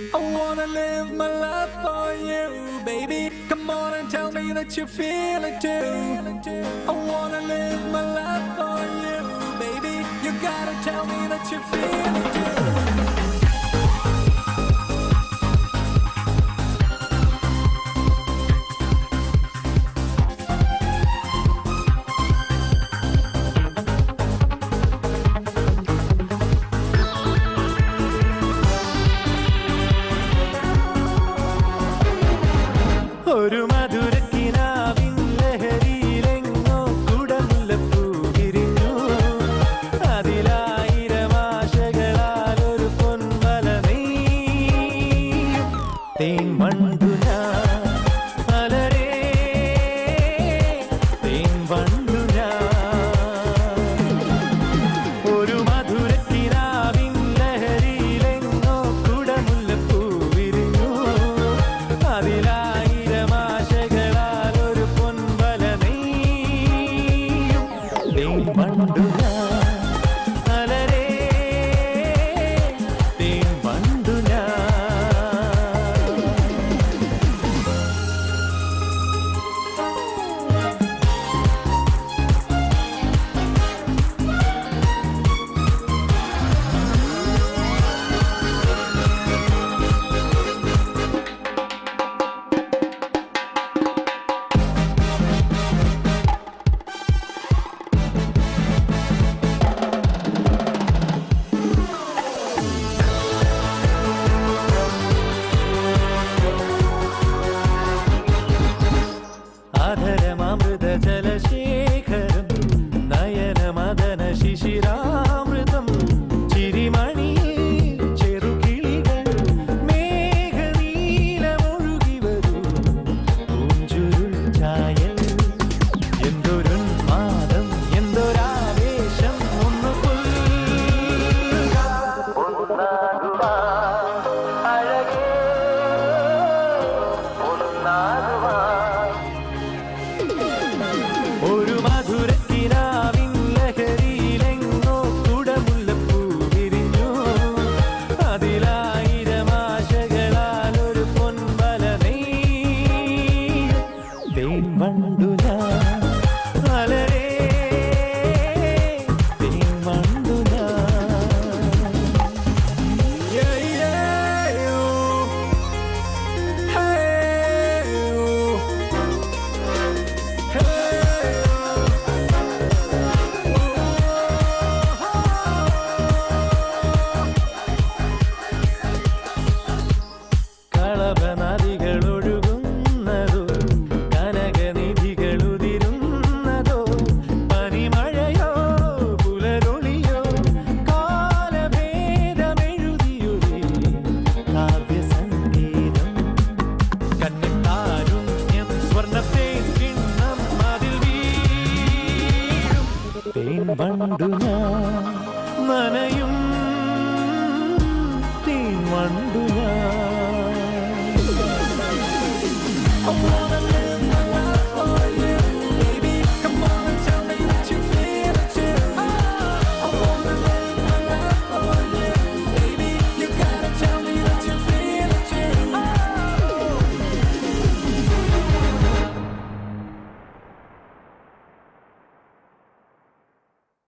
I wanna live my life for you, baby. Come on and tell me that you feel it too. I wanna live my life for you, baby. You gotta tell me that you feel it too. ഒരു മധുരക്കിനാവിൻ ലഹരിയിലെങ്ങോ കുടമുല്ലപ്പൂ വിരിഞ്ഞു. അതിലായിരം ആശകളാൽ ഒരു പൊൻവല നെയ്യും. തേൻ വണ്ടു ഞാൻ മലരേ, തേൻ വണ്ടു ഞാൻ. ഒരു മധുരക്കിനാവിൻ ലഹരിയിലെങ്ങോ കുടമുല്ലപ്പൂ വിരിഞ്ഞു. അതിലാ ജലശേഖരം നയനമദന ശിശിരാമൃതം ചിരിമണി ചെറുകിളികൾ മേഘനീലമൊഴുകി വരൂ പൂഞ്ചുരുൾ ചായൽ. എന്തൊരുന്മാദം എന്തൊരാവേശം ഒന്ന് അഴകേ ഒരു മധുരക്കിനാവിൻ ലഹരിയിലെങ്ങോ കുടമുല്ലപ്പൂ വിരിഞ്ഞു. അതിലായിരം ആശകളാൽ ഒരു പൊൻവല നെയ്യും. തേൻ വണ്ടു ഞാൻ മലരേ, തേൻ വണ്ടു നദികളൊഴുകുന്നതോ കനകനിധികളുതിരുന്നതോ പനിമഴയോ പുലരൊളിയോ കാലഭേദമെഴുതിയൊരു കാവ്യസംഗീതം. കന്നിത്താരുണ്യം സ്വർണ്ണത്തെ കിണ്ണം അതിൽ വീഴും. തേൻ വണ്ടു ഞാൻ നനയും, തേൻ വണ്ടു